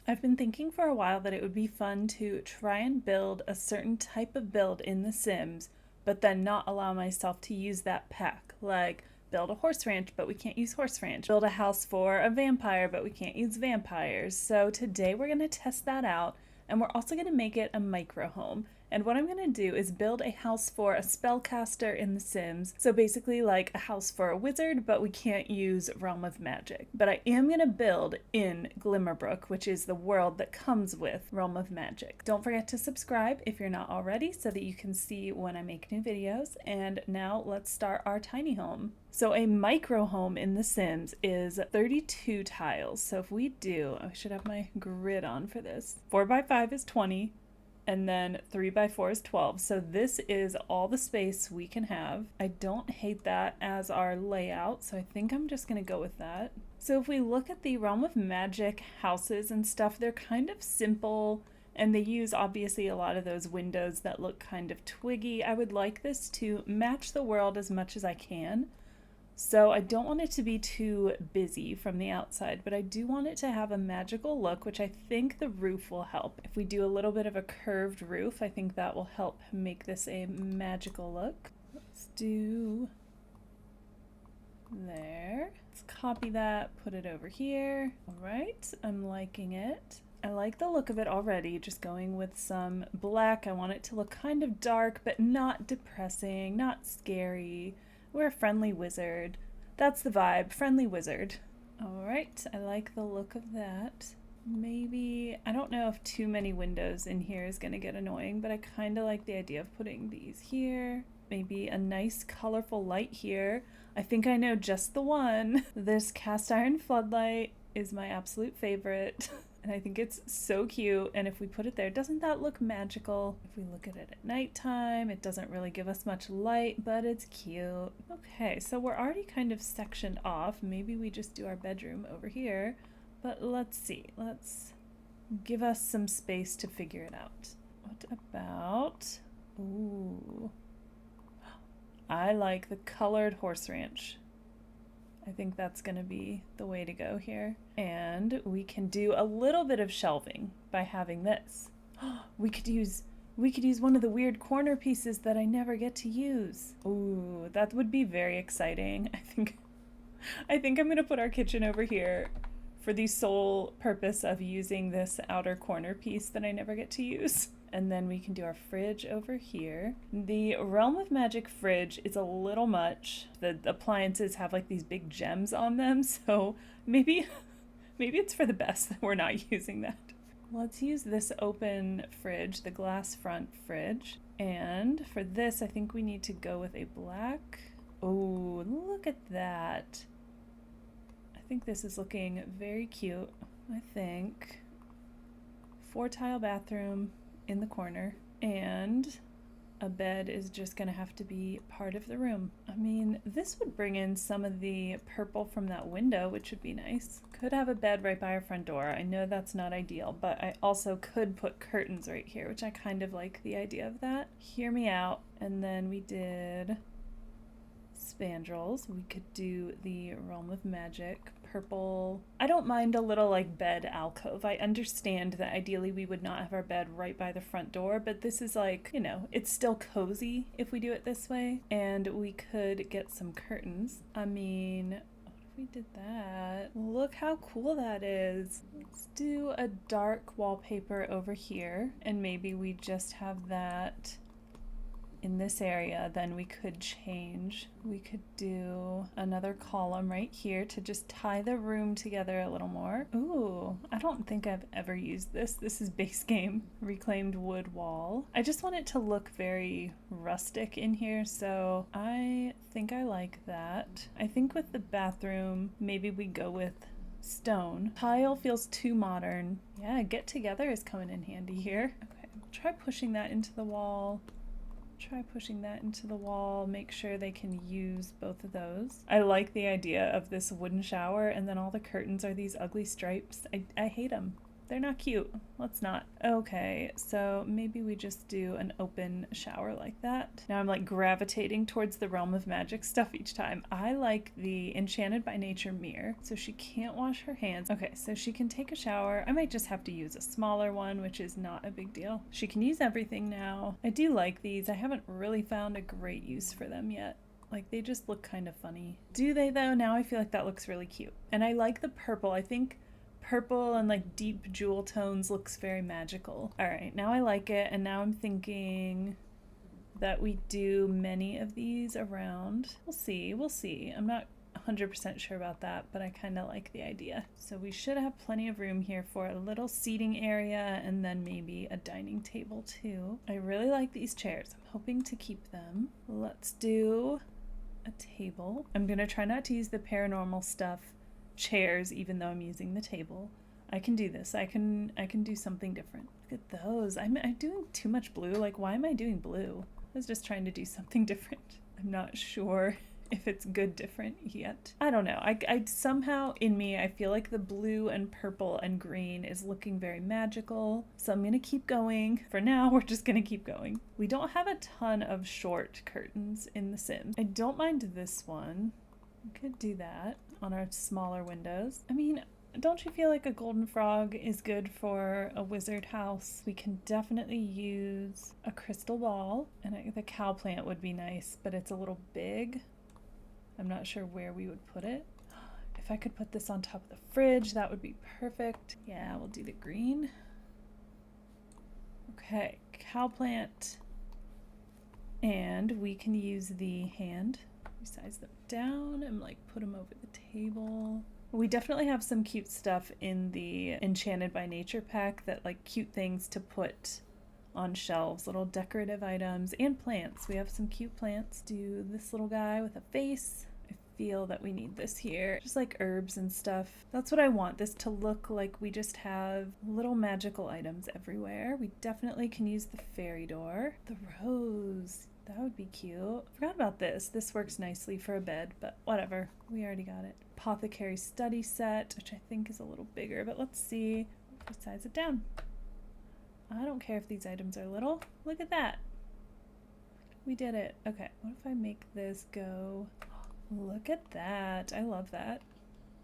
I've been thinking for a while that it would be fun to try and build a certain type of build in The Sims, but then not allow myself to use that pack. Like, build a horse ranch, but we can't use horse ranch. Build a house for a vampire, but we can't use vampires. So today we're going to test that out, and we're also going to make it a micro home. And what I'm going to do is build a house for a spellcaster in The Sims. So basically like a house for a wizard, but we can't use Realm of Magic. But I am going to build in Glimmerbrook, which is the world that comes with Realm of Magic. Don't forget to subscribe if you're not already so that you can see when I make new videos. And now let's start our tiny home. So a micro home in The Sims is 32 tiles. So if we do, I should have my grid on for this. 4x5 is 20. And then 3x4 is 12. So this is all the space we can have. I don't hate that as our layout, so I think I'm just gonna go with that. So if we look at the Realm of Magic houses and stuff, they're kind of simple, and they use obviously a lot of those windows that look kind of twiggy. I would like this to match the world as much as I can. So I don't want it to be too busy from the outside, but I do want it to have a magical look, which I think the roof will help. If we do a little bit of a curved roof, I think that will help make this a magical look. Let's do there. Let's copy that, put it over here. All right, I'm liking it. I like the look of it already, just going with some black. I want it to look kind of dark, but not depressing, not scary. We're a friendly wizard. That's the vibe, friendly wizard. All right, I like the look of that. Maybe, I don't know if too many windows in here is gonna get annoying, but I kind of like the idea of putting these here. Maybe a nice colorful light here. I think I know just the one. This cast iron floodlight is my absolute favorite. And I think it's so cute, and if we put it there, doesn't that look magical? If we look at it at nighttime, it doesn't really give us much light, but it's cute. Okay, so we're already kind of sectioned off. Maybe we just do our bedroom over here, but let's see. Let's give us some space to figure it out. What about, ooh, I like the colored horse ranch. I think that's going to be the way to go here. And we can do a little bit of shelving by having this. We could use one of the weird corner pieces that I never get to use. Ooh, that would be very exciting. I think I'm going to put our kitchen over here for the sole purpose of using this outer corner piece that I never get to use. And then we can do our fridge over here. The Realm of Magic fridge is a little much. The appliances have like these big gems on them, so maybe it's for the best that we're not using that. Let's use this open fridge, the glass front fridge. And for this, I think we need to go with a black. Oh, look at that. I think this is looking very cute. I think 4-tile bathroom in the corner, and a bed is just gonna have to be part of the room. I mean, this would bring in some of the purple from that window, which would be nice. Could have a bed right by our front door. I know that's not ideal, but I also could put curtains right here, which I kind of like the idea of that. Hear me out. And then we did spandrels. We could do the Realm of Magic purple. I don't mind a little like bed alcove. I understand that ideally we would not have our bed right by the front door, but this is like, you know, it's still cozy if we do it this way. And we could get some curtains. I mean, what if we did that? Look how cool that is. Let's do a dark wallpaper over here, and maybe we just have that in this area. Then we could change. We could do another column right here to just tie the room together a little more. Ooh, I don't think I've ever used this. This is base game. Reclaimed wood wall. I just want it to look very rustic in here, so I think I like that. I think with the bathroom, maybe we go with stone. Tile feels too modern. Yeah, get together is coming in handy here. Okay, we'll try pushing that into the wall. Try pushing that into the wall, make sure they can use both of those. I like the idea of this wooden shower, and then all the curtains are these ugly stripes. I hate them. They're not cute. Let's not. Okay, so maybe we just do an open shower like that. Now I'm like gravitating towards the realm of magic stuff each time. I like the Enchanted by Nature mirror, so she can't wash her hands. Okay, so she can take a shower. I might just have to use a smaller one, which is not a big deal. She can use everything now. I do like these. I haven't really found a great use for them yet. Like, they just look kind of funny. Do they though? Now I feel like that looks really cute. And I like the purple. I think purple and like deep jewel tones looks very magical. All right, now I like it, and now I'm thinking that we do many of these around. We'll see. I'm not 100% sure about that, but I kind of like the idea. So we should have plenty of room here for a little seating area and then maybe a dining table too. I really like these chairs. I'm hoping to keep them. Let's do a table. I'm gonna try not to use the paranormal stuff chairs, even though I'm using the table. I can do this. I can do something different. Look at those. I'm doing too much blue. Like, why am I doing blue? I was just trying to do something different. I'm not sure if it's good different yet. I don't know. I somehow in me, I feel like the blue and purple and green is looking very magical. So I'm gonna keep going. For now, we're just gonna keep going. We don't have a ton of short curtains in The Sims. I don't mind this one. We could do that on our smaller windows. I mean, don't you feel like a golden frog is good for a wizard house? We can definitely use a crystal ball, and the cow plant would be nice, but it's a little big. I'm not sure where we would put it. If I could put this on top of the fridge, that would be perfect. Yeah, we'll do the green. Okay, cow plant. And we can use the hand. Resize them down and like put them over the table. We definitely have some cute stuff in the Enchanted by Nature pack, that like cute things to put on shelves, little decorative items and plants. We have some cute plants. Do this little guy with a face. I feel that we need this here. Just like herbs and stuff. That's what I want, this to look like we just have little magical items everywhere. We definitely can use the fairy door. The rose. That would be cute. Forgot about this. This works nicely for a bed, but whatever. We already got it. Apothecary study set, which I think is a little bigger, but let's see. Resize it down. I don't care if these items are little. Look at that. We did it. Okay, what if I make this go? Look at that. I love that.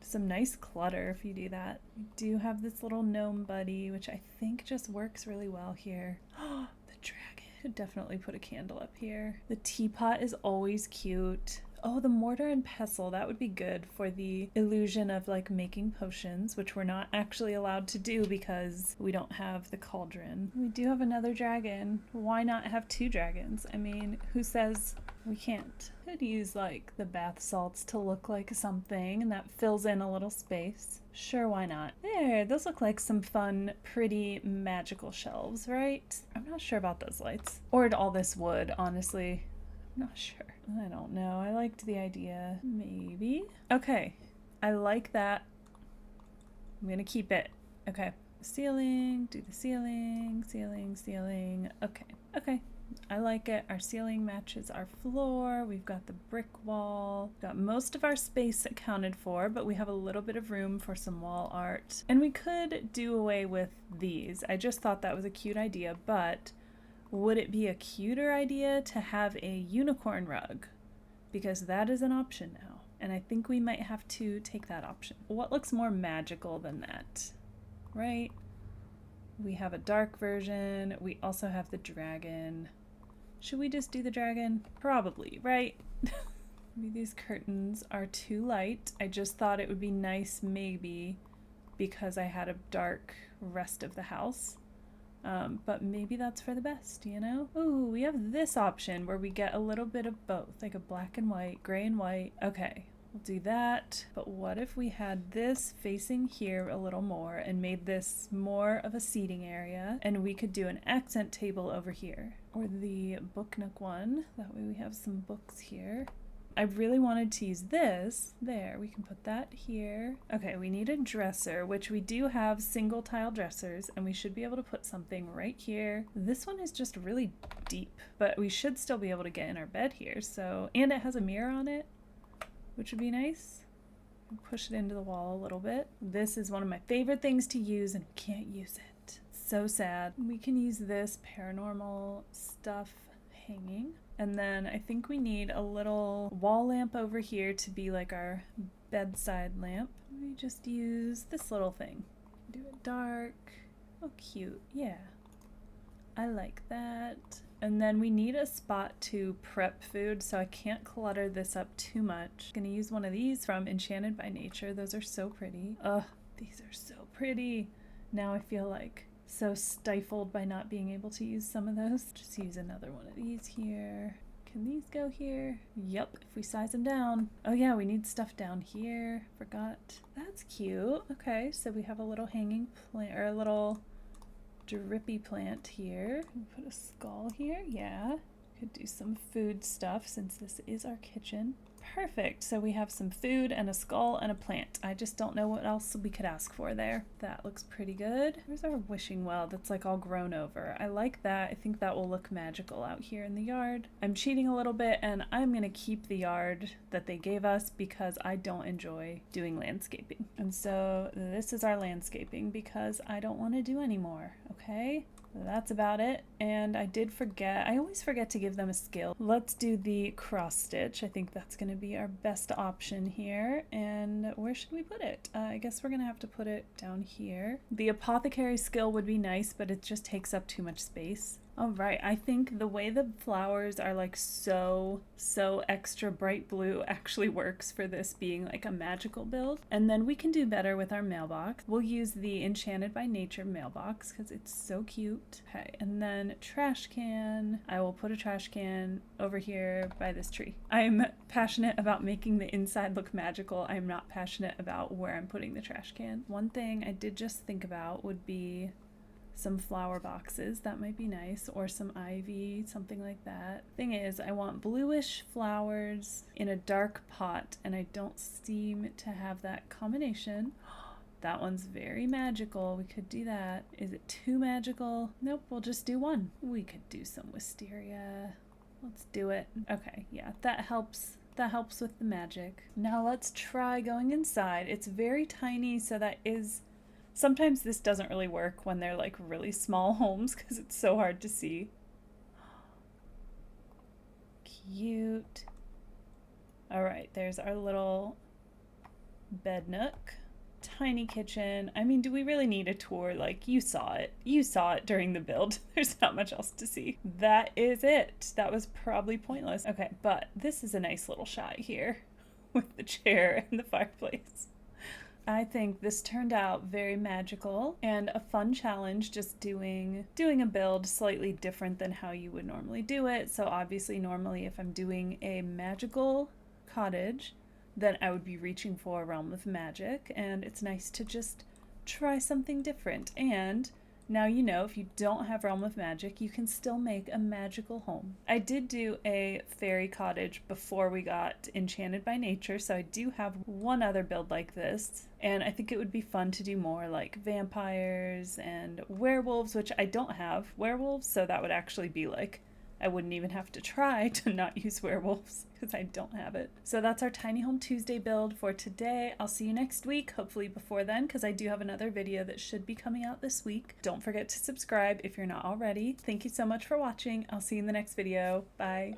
Some nice clutter if you do that. We do have this little gnome buddy, which I think just works really well here. The dragon. Definitely put a candle up here. The teapot is always cute. Oh, the mortar and pestle, that would be good for the illusion of like making potions, which we're not actually allowed to do because we don't have the cauldron. We do have another dragon. Why not have two dragons? I mean, who says we can't? Could use like the bath salts to look like something, and that fills in a little space. Sure, why not? There, those look like some fun, pretty magical shelves, right? I'm not sure about those lights. Or all this wood, honestly. I'm not sure. I don't know. I liked the idea. Maybe. Okay. I like that. I'm gonna keep it. Okay. Ceiling. Do the ceiling. Ceiling. Ceiling. Okay. Okay. I like it. Our ceiling matches our floor. We've got the brick wall. Got most of our space accounted for, but we have a little bit of room for some wall art. And we could do away with these. I just thought that was a cute idea, but would it be a cuter idea to have a unicorn rug? Because that is an option now, and I think we might have to take that option. What looks more magical than that, right? We have a dark version. We also have the dragon. Should we just do the dragon? Probably, right? Maybe these curtains are too light. I just thought it would be nice maybe because I had a dark rest of the house. But maybe that's for the best, you know? Ooh, we have this option where we get a little bit of both, like a black and white, gray and white. Okay, we'll do that. But what if we had this facing here a little more and made this more of a seating area, and we could do an accent table over here, or the book nook one. That way we have some books here. I really wanted to use this. There, we can put that here. Okay, we need a dresser, which we do have single tile dressers, and we should be able to put something right here. This one is just really deep, but we should still be able to get in our bed here. So, and it has a mirror on it, which would be nice. push it into the wall a little bit. This is one of my favorite things to use and can't use it. So sad. We can use this paranormal stuff hanging. And then I think we need a little wall lamp over here to be like our bedside lamp. We just use this little thing. Do it dark. Oh, cute. Yeah. I like that. And then we need a spot to prep food, so I can't clutter this up too much. I'm gonna use one of these from Enchanted by Nature. Those are so pretty. Ugh, these are so pretty. Now I feel like so stifled by not being able to use some of those. Just use another one of these here. Can these go here? Yep, if we size them down. Oh yeah, we need stuff down here. Forgot. That's cute. Okay, so we have a little hanging plant, or a little drippy plant here. Put a skull here. Yeah. Could do some food stuff since this is our kitchen. Perfect. So we have some food and a skull and a plant. I just don't know what else we could ask for there. That looks pretty good. There's our wishing well that's like all grown over. I like that. I think that will look magical out here in the yard. I'm cheating a little bit and I'm going to keep the yard that they gave us because I don't enjoy doing landscaping. And so this is our landscaping because I don't want to do any more. Okay? That's about it. And I did forget, I always forget to give them a skill. Let's do the cross stitch. I think that's going to be our best option here. And where should we put it? I guess we're going to have to put it down here. The apothecary skill would be nice, but it just takes up too much space. All right, I think the way the flowers are like so extra bright blue actually works for this being like a magical build. And then we can do better with our mailbox. We'll use the Enchanted by Nature mailbox because it's so cute. Okay, and then trash can. I will put a trash can over here by this tree. I'm passionate about making the inside look magical. I'm not passionate about where I'm putting the trash can. One thing I did just think about would be some flower boxes. That might be nice, or some ivy, something like that. Thing is, I want bluish flowers in a dark pot, and I don't seem to have that combination. That one's very magical. We could do that. Is it too magical? Nope, we'll just do one. We could do some wisteria. Let's do it. Okay, yeah, that helps. That helps with the magic. Now let's try going inside. It's very tiny, so that is... Sometimes this doesn't really work when they're like really small homes because it's so hard to see. Cute. All right, there's our little bed nook. Tiny kitchen. I mean, do we really need a tour? Like, you saw it. You saw it during the build. There's not much else to see. That is it. That was probably pointless. Okay, but this is a nice little shot here with the chair and the fireplace. I think this turned out very magical and a fun challenge, just doing a build slightly different than how you would normally do it. So obviously normally if I'm doing a magical cottage, then I would be reaching for a realm of magic, and it's nice to just try something different. And now you know, if you don't have Realm of Magic, you can still make a magical home. I did do a fairy cottage before we got Enchanted by Nature, so I do have one other build like this. And I think it would be fun to do more like vampires and werewolves, which I don't have werewolves, so that would actually be like, I wouldn't even have to try to not use werewolves because I don't have it. So that's our Tiny Home Tuesday build for today. I'll see you next week, hopefully before then, because I do have another video that should be coming out this week. Don't forget to subscribe if you're not already. Thank you so much for watching. I'll see you in the next video. Bye.